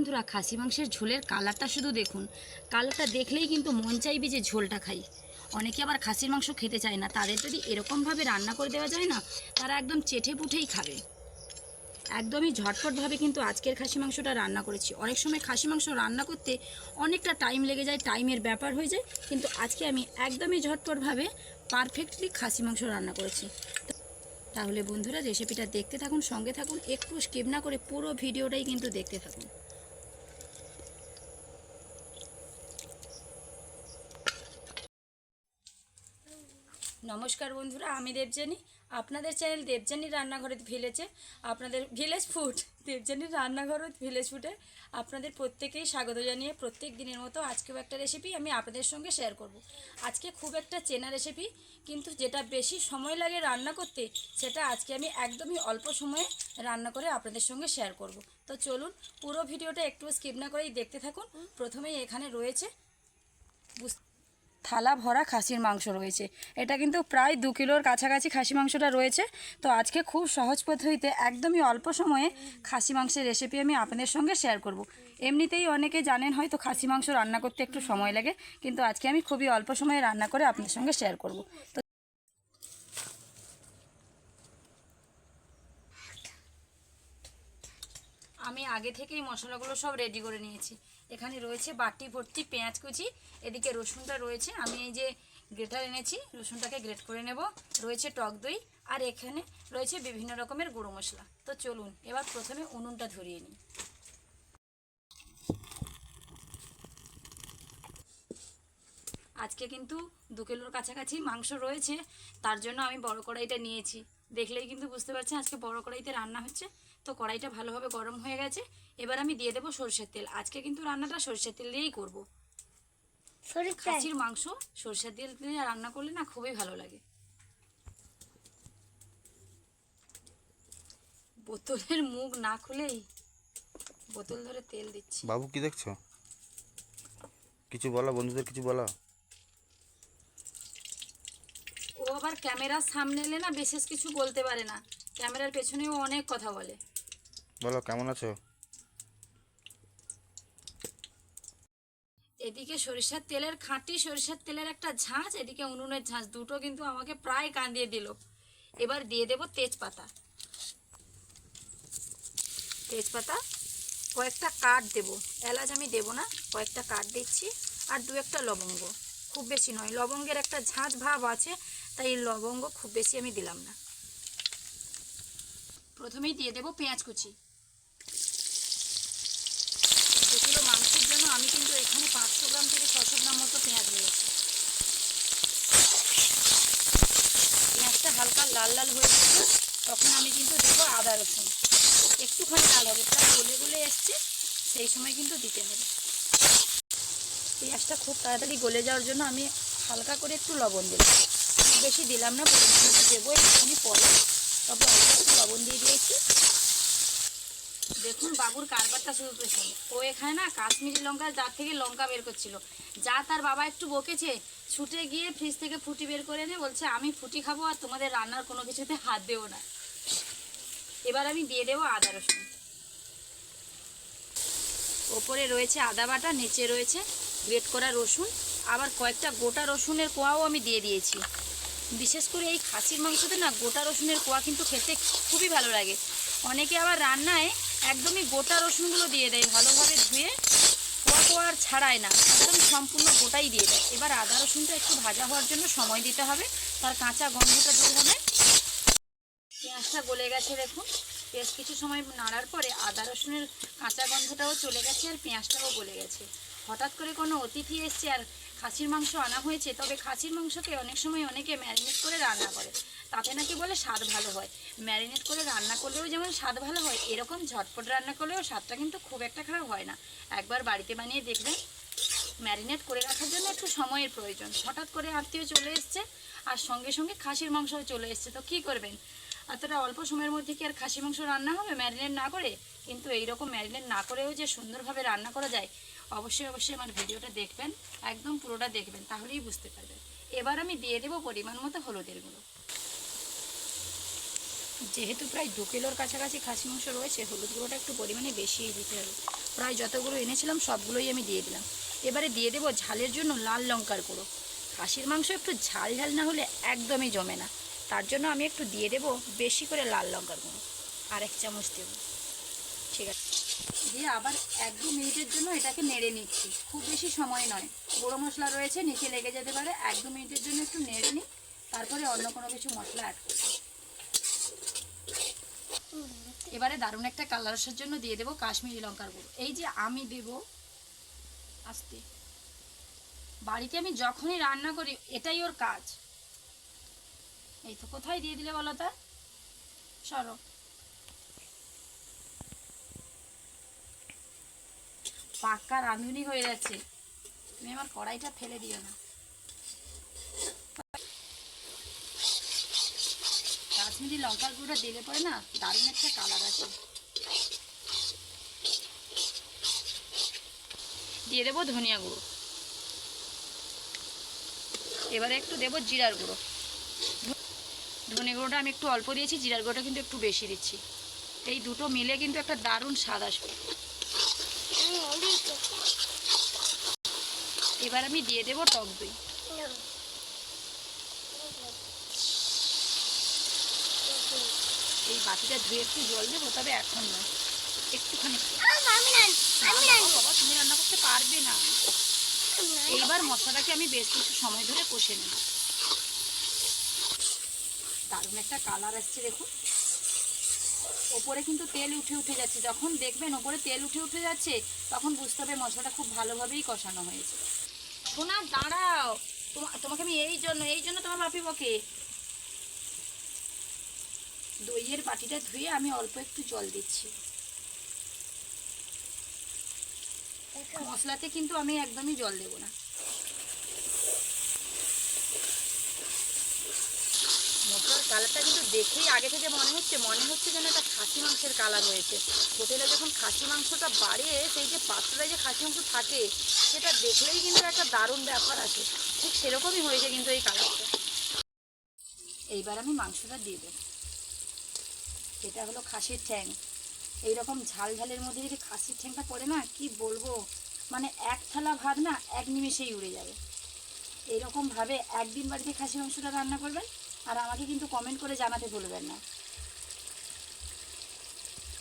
বন্ধুরা, খাসি মাংসের ঝোলের কালারটা শুধু দেখুন। কালারটা দেখলেই কিন্তু মন চাইবে যে ঝোলটা খাই। অনেকে আবার খাসির মাংস খেতে চায় না, তাদের যদি এরকমভাবে রান্না করে দেওয়া যায় না, তারা একদম চেটে পুটেই খাবে। একদমই ঝটপটভাবে কিন্তু আজকের খাসি মাংসটা রান্না করেছি। অনেক সময় খাসি মাংস রান্না করতে অনেকটা টাইম লেগে যায়, টাইমের ব্যাপার হয়ে যায়, কিন্তু আজকে আমি একদমই ঝটপটভাবে পারফেক্টলি খাসি মাংস রান্না করেছি। তাহলে বন্ধুরা, রেসিপিটা দেখতে থাকুন, সঙ্গে থাকুন, একটু স্কিপ না করে পুরো ভিডিওটাই কিন্তু দেখতে থাকুন। নমস্কার বন্ধুরা, আমি দেবযানী। আপনাদের চ্যানেল দেবযানী রান্নাঘরে ভিলেজে, আপনাদের ভিলেজ ফুড, দেবযানীর রান্নাঘর ভিলেজ ফুডে আপনাদের প্রত্যেকেই স্বাগত জানিয়ে প্রত্যেক দিনের মতো আজকেও একটা রেসিপি আমি আপনাদের সঙ্গে শেয়ার করব। আজকে খুব একটা চেনা রেসিপি, কিন্তু যেটা বেশি সময় লাগে রান্না করতে, সেটা আজকে আমি একদমই অল্প সময়ে রান্না করে আপনাদের সঙ্গে শেয়ার করব। তো চলুন, পুরো ভিডিওটা একটু স্কিপ না করেই দেখতে থাকুন। প্রথমেই এখানে রয়েছে থালা ভরা খাসির মাংস রয়েছে। এটা কিন্তু প্রায় 2 কিলোর কাছাকাছি খাসি মাংসটা রয়েছে। তো আজকে খুব সহজ পদ্ধতিতে একদমই অল্প সময়ে খাসি মাংসের রেসিপি আমি আপনাদের সঙ্গে শেয়ার করব। এমনিতেই অনেকে জানেন হয়তো খাসি মাংস রান্না করতে একটু সময় লাগে, কিন্তু আজকে আমি খুবই অল্প সময়ে রান্না করে আপনাদের সঙ্গে শেয়ার করব। তো আমি আগে থেকেই মশলাগুলো সব রেডি করে নিয়েছি। এখানে রয়েছে বাটি ভর্তি পেঁয়াজ কুচি, এদিকে রসুনটা রয়েছে, আমি এই যে গ্রেটার এনেছি, রসুনটাকে গ্রেট করে নেব। রয়েছে টক দই, আর এখানে রয়েছে বিভিন্ন রকমের গুঁড়ো মশলা। তো চলুন এবার প্রথমে উনুনটা ধরিয়ে নিই। আজকে কিন্তু 2 কিলোর কাছাকাছি মাংস রয়েছে, তার জন্য আমি বড় কড়াইটা নিয়েছি। দেখলেই কিন্তু বুঝতে পারছেন আজকে বড় কড়াইতে রান্না হচ্ছে। তো কড়াইটা ভালোভাবে গরম হয়ে গেছে, এবার আমি দিয়ে দেবো সরষের তেল। আজকে কিন্তু রান্নাটা সরষের তেল দিয়েই করবো। খাসির মাংস সরষের তেল দিয়ে রান্না করলে না খুবই ভালো লাগে। বোতলের মুখ না খুলেই বোতল ধরে তেল দিচ্ছি। বাবু কি দেখছো? কিছু বলো, বন্ধুদের কিছু বলো। ও আবার ক্যামেরার সামনে এলে না বিশেষ কিছু বলতে পারে না, ক্যামেরার পেছনেও অনেক কথা বলে। বলো কেমন আছো? এদিকে সরিষার তেলের খাঁটি সরিষার তেলের একটা ঝাঁঝ, এদিকে উনুনের ঝাঁঝ, দুটো কিন্তু আমাকে প্রায় কাঁদিয়ে দিল। এবার দিয়ে দেব তেজপাতা। তেজপাতা কয়েকটা কাঠ দেব, এলাচ আমি দেব না, কয়েকটা কাঠ দিচ্ছি, আর 2-1টা লবঙ্গ, খুব বেশি নয়। লবঙ্গের একটা ঝাঁঝ ভাব আছে, তাই লবঙ্গ খুব বেশি আমি দিলাম না। প্রথমেই দিয়ে দেব পেঁয়াজ কুচি। 2 কিলো মাংসের জন্য আমি কিন্তু এখানে 500 গ্রাম থেকে 600 গ্রাম মতো পেঁয়াজ নিয়েছি। পেঁয়াজটা হালকা লাল লাল হয়ে যাবে, তখন আমি কিন্তু দেবো আদা রসুন। একটুখানি লাল হবে, প্রায় গলে গলে এসছে, সেই সময় কিন্তু দিতে হবে। পেঁয়াজটা খুব তাড়াতাড়ি গলে যাওয়ার জন্য আমি হালকা করে একটু লবণ দিলাম, বেশি দিলাম না, পরিমাণ দেবো একটুখানি পরে, তবে অল্প একটু লবণ দিয়ে দিয়েছি। দেখুন বাবুর কারবারটা শুরু করেছে। ও এখানে না কাশ্মীরি লঙ্কার জার থেকে লঙ্কা বের করছিল, যা তার বাবা একটু বকেছে, ছুটে গিয়ে ফ্রিজ থেকে ফুটি বের করে এনে বলছে আমি ফুটি খাবো আর তোমাদের রান্নার কোনো কিছুতে হাত দেবো না। এবার আমি দিয়ে দেবো আদা রসুন। ওপরে রয়েছে আদা বাটা, নিচে রয়েছে গ্রেট করা রসুন, আবার কয়েকটা গোটা রসুনের কোয়াও আমি দিয়ে দিয়েছি। বিশেষ করে এই খাসির মাংসতে না গোটা রসুনের কোয়া কিন্তু খেতে খুবই ভালো লাগে। অনেকে আবার রান্নায় একদমই গোটা রসুনগুলো দিয়ে দেয়, ভালোভাবে ধুয়ে কোয়া আর ছাড়ায় না, একদম সম্পূর্ণ গোটাই দিয়ে দেয়। এবার আদা রসুনটা একটু ভাজা হওয়ার জন্য সময় দিতে হবে, তার কাঁচা গন্ধটা দূর হবে। পেঁয়াজটা গলে গেছে দেখুন, বেশ কিছু সময় নাড়ার পরে আদা রসুনের কাঁচা গন্ধটাও চলে গেছে, আর পেঁয়াজটাও গলে গেছে। হঠাৎ করে কোনো অতিথি এসছে আর খাসির মাংস আনা হয়েছে, তবে খাসির মাংসকে অনেক সময় অনেকে ম্যারিনেট করে রান্না করে, তাতে নাকি বলে স্বাদ ভালো হয়। ম্যারিনেট করে রান্না করলেও যেমন স্বাদ ভালো হয়, এরকম ঝটপট রান্না করলেও স্বাদটা কিন্তু খুব একটা খারাপ হয় না। একবার বাড়িতে বানিয়ে দেখবেন। ম্যারিনেট করে রাখার জন্য একটু সময়ের প্রয়োজন। হঠাৎ করে আত্মীয় চলে এসছে আর সঙ্গে সঙ্গে খাসির মাংসও চলে এসছে, তো কী করবেন? এতটা অল্প সময়ের মধ্যে কি আর খাসি মাংস রান্না হবে ম্যারিনেট না করে? কিন্তু এইরকম ম্যারিনেট না করেও যে সুন্দরভাবে রান্না করা যায়, অবশ্যই অবশ্যই আমার ভিডিওটা দেখবেন, একদম পুরোটা দেখবেন, তাহলেই বুঝতে পারবেন। এবার আমি দিয়ে দেবো পরিমাণ মতো হলুদের গুঁড়ো। যেহেতু প্রায় 2 কিলোর কাছাকাছি খাসি মাংস রয়েছে, হলুদ গুঁড়োটা একটু পরিমাণে বেশিই দিতে হবে। প্রায় যতগুলো এনেছিলাম সবগুলোই আমি দিয়ে দিলাম। এবারে দিয়ে দেবো ঝালের জন্য লাল লঙ্কার গুঁড়ো। খাসির মাংস একটু ঝাল ঝাল না হলে একদমই জমে না, তার জন্য আমি একটু দিয়ে দেবো বেশি করে লাল লঙ্কার গুঁড়ো, আর 1 চামচ দেবো। ঠিক আছে, দিয়ে আবার 1-2 মিনিটের জন্য এটাকে নেড়ে নিচ্ছি, খুব বেশি সময় নয়, গুঁড়ো মশলা রয়েছে নিচে লেগে যেতে পারে। 1-2 মিনিটের জন্য একটু নেড়ে নিই, তারপরে অন্য কোনো কিছু মশলা অ্যাড করব। এবারে দারুণ একটা কালার আসার জন্য দিয়ে দেবো কাশ্মীরি লঙ্কার গুঁড়ো। এই যে আমি দেবো আস্তে, বাড়িতে আমি যখনই রান্না করি এটাই ওর কাজ। এই তো, কোথায় দিয়ে দিলে বলো তা, সরো। পাক্কা রাঁধুনি হয়ে যাচ্ছে, তুমি আমার কড়াইটা ফেলে দিও না। কাশ্মীরি লঙ্কার গুঁড়ো দিলে পরে না দারুণ একটা কালার আছে। দিয়ে দেবো ধনিয়া গুঁড়ো। এবারে একটু দেবো জিরার গুঁড়ো। ধনে গুঁড়োটা আমি একটু অল্প দিয়েছি, জিরার গুঁড়োটা কিন্তু একটু বেশি দিচ্ছি। এই দুটো মিলে কিন্তু একটা দারুণ স্বাদ আসবে। এবার আমি দিয়ে দেবো টক দই। এই বাটিটা ধুয়ে একটু জল দেবো, তবে এখন নয়, একটুখানি। বাবা, তুমি রান্না করতে পারবে না। এইবার মশলাটাকে আমি বেশ কিছু সময় ধরে কষে নেব। দারুণ একটা কালার আসছে দেখুন, ওপরে কিন্তু তেল উঠে উঠে যাচ্ছে। যখন দেখবেন ওপরে তেল উঠে উঠে যাচ্ছে তখন বুঝতে হবে মশলাটা খুব ভালোভাবেই কষানো হয়েছে। শোনা, দাঁড়াও, তোমাকে আমি এই জন্য তোমার বাপি বকে। দইয়ের বাটিটা ধুয়ে আমি অল্প একটু জল দিচ্ছি। মশলাতে কিন্তু আমি একদমই জল দেব না। মশলার কালারটা কিন্তু দেখেই আগে থেকে মনে হচ্ছে যেন একটা খাসি মাংসের কালার হয়েছে। হোটেলে যখন খাসি মাংসটা বাড়ে, সেই যে পাত্রটায় যে খাসি মাংস থাকে সেটা দেখলেই কিন্তু একটা দারুণ ব্যাপার আছে। ঠিক সেরকমই হয়েছে কিন্তু এই কালারটা। এইবার আমি মাংসটা দিয়ে দেব। এটা হলো খাসির ঠ্যাং। এইরকম ঝাল ঝালের মধ্যে যদি খাসির ঠ্যাংটা পড়ে না, কি বলবো, মানে 1 থালা ভাত না 1 নিমেষেই উড়ে যাবে। এইরকমভাবে একদিন বাড়িতে খাসি মাংসটা রান্না করবেন, আর আমাকে কিন্তু কমেন্ট করে জানাতে ভুলবেন না।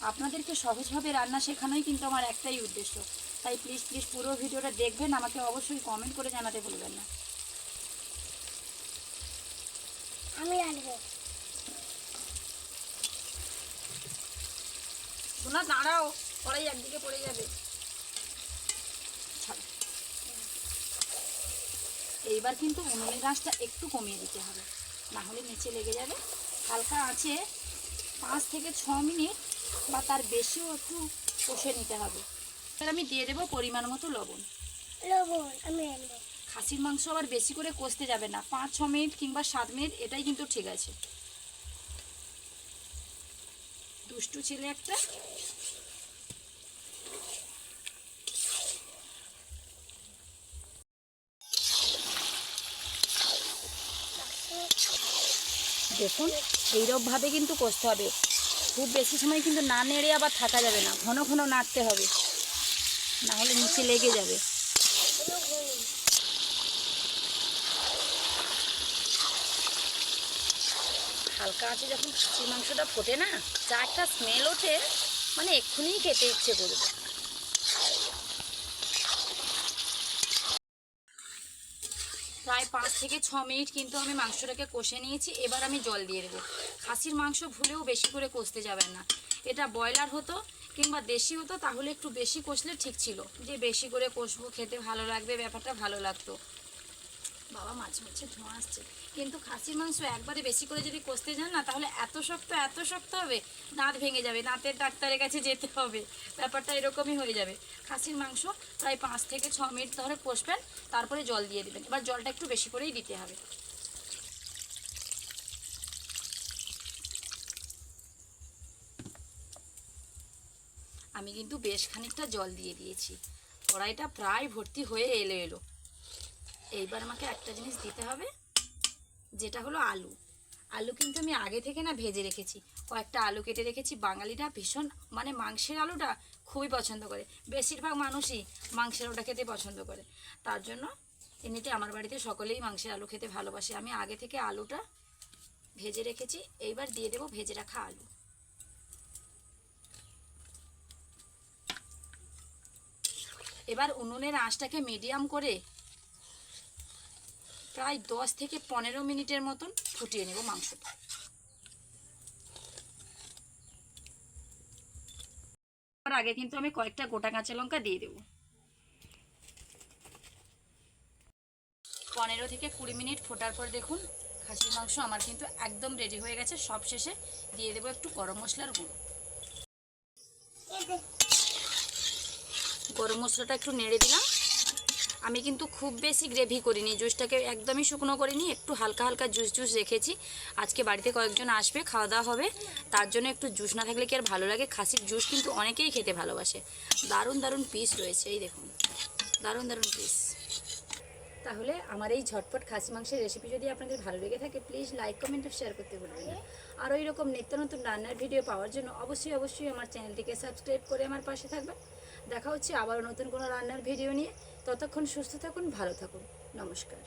আপনাদেরকে সহজভাবে রান্না শেখানোই কিন্তু আমার একটাই উদ্দেশ্য। তাই প্লিজ প্লিজ পুরো ভিডিওটা দেখবেন, আমাকে অবশ্যই কমেন্ট করে জানাতে ভুলবেন না। আমি রাঁধবো। শোনা, দাঁড়াও, কড়াই একদিকে পড়ে যাবে। এইবার কিন্তু উনুনের আঁচটা একটু কমিয়ে দিতে হবে, না হলে নিচে লেগে যাবে। হালকা আঁচে 5 থেকে 6 মিনিট বা তার বেশিও একটু কষে নিতে হবে। এবার আমি দিয়ে দেবো পরিমাণ মতো লবণ। আমি খাসির মাংস আবার বেশি করে কষতে যাবে না, 5-6 মিনিট কিংবা 7 মিনিট, এটাই কিন্তু ঠিক আছে। দুষ্টু ছেলে একটা। দেখুন, এইরকমভাবে কিন্তু কষতে হবে, খুব বেশি সময় কিন্তু না নেড়ে আবার থাকা যাবে না, ঘন ঘন নাড়তে হবে, না হলে নিচে লেগে যাবে। হালকা আছে যখন খাসির মাংসটা ফোটে না, যা একটা স্মেল ওঠে, মানে এক্ষুনি খেতে ইচ্ছে করবে। প্রায় 5 থেকে 6 মিনিট কিন্তু আমি মাংসটাকে কষে নিয়েছি। এবার আমি জল দিয়ে দেবো। খাসির মাংস ভুলেও বেশি করে কষতে যাবেন না। এটা ব্রয়লার হতো কিংবা দেশি হতো তাহলে একটু বেশি কষলে ঠিক ছিল, যে বেশি করে কষবো, খেতে ভালো লাগবে, ব্যাপারটা ভালো লাগতো। বাবা, মাছ মাছে ধোঁয়া আসছে। কিন্তু খাসির মাংস একবারে বেশি করে যদি কষতে যান না, তাহলে এত শক্ত হবে, দাঁত ভেঙে যাবে, দাঁতের ডাক্তারের কাছে যেতে হবে, ব্যাপারটা এরকমই হয়ে যাবে। খাসির মাংস প্রায় 5 থেকে 6 মিনিট ধরে কষবেন, তারপরে জল দিয়ে দেবেন। এবার জলটা একটু বেশি করেই দিতে হবে। আমি কিন্তু বেশ খানিকটা জল দিয়ে দিয়েছি, কড়াইটা প্রায় ভর্তি হয়ে এলো। এইবার আমাকে একটা জিনিস দিতে হবে, যেটা হলো আলু। আলু কিন্তু আমি আগে থেকে না ভেজে রেখেছি, কয়েকটা আলু কেটে রেখেছি। বাঙালিরা ভীষণ, মানে মাংসের আলুটা খুবই পছন্দ করে। বেশিরভাগ মানুষই মাংসের ওটা খেতে পছন্দ করে। তার জন্য এমনিতে আমার বাড়িতে সকলেই মাংসের আলু খেতে ভালোবাসে। আমি আগে থেকে আলুটা ভেজে রেখেছি, এইবার দিয়ে দেবো ভেজে রাখা আলু। এবার উনুনের আঁচটাকে মিডিয়াম করে প্রায় 10 থেকে 15 মিনিটের মতন ফুটিয়ে নেব মাংসটা। তার আগে কিন্তু আমি কয়েকটা গোটা কাঁচা লঙ্কা দিয়ে দেব। 15 থেকে 20 মিনিট ফোটার পর দেখুন খাসির মাংস আমার কিন্তু একদম রেডি হয়ে গেছে। সব শেষে দিয়ে দেবো একটু গরম মশলার গুঁড়ো। গরম মশলাটা একটু নেড়ে দিলাম। আমি কিন্তু খুব বেশি গ্রেভি করিনি, জুসটাকে একদমই শুকনো করিনি, একটু হালকা হালকা জুস রেখেছি। আজকে বাড়িতে কয়েকজন আসবে, খাওয়া দাওয়া হবে, তার জন্য একটু জুস না থাকলে কি আর ভালো লাগে। খাসির জুস কিন্তু অনেকেই খেতে ভালোবাসে। দারুণ দারুণ পিস রয়েছে, এই দেখুন দারুণ দারুণ পিস। তাহলে আমার এই ঝটপট খাসি মাংসের রেসিপি যদি আপনাদের ভালো লেগে থাকে প্লিজ লাইক কমেন্ট ও শেয়ার করতে ভুলবেন না। আর ওই রকম নিত্য নতুন রান্নার ভিডিও পাওয়ার জন্য অবশ্যই আমার চ্যানেলটিকে সাবস্ক্রাইব করে আমার পাশে থাকবেন। দেখা হচ্ছে আবারও নতুন কোনো রান্নার ভিডিও নিয়ে। ততক্ষণ সুস্থ থাকুন, ভালো থাকুন, নমস্কার।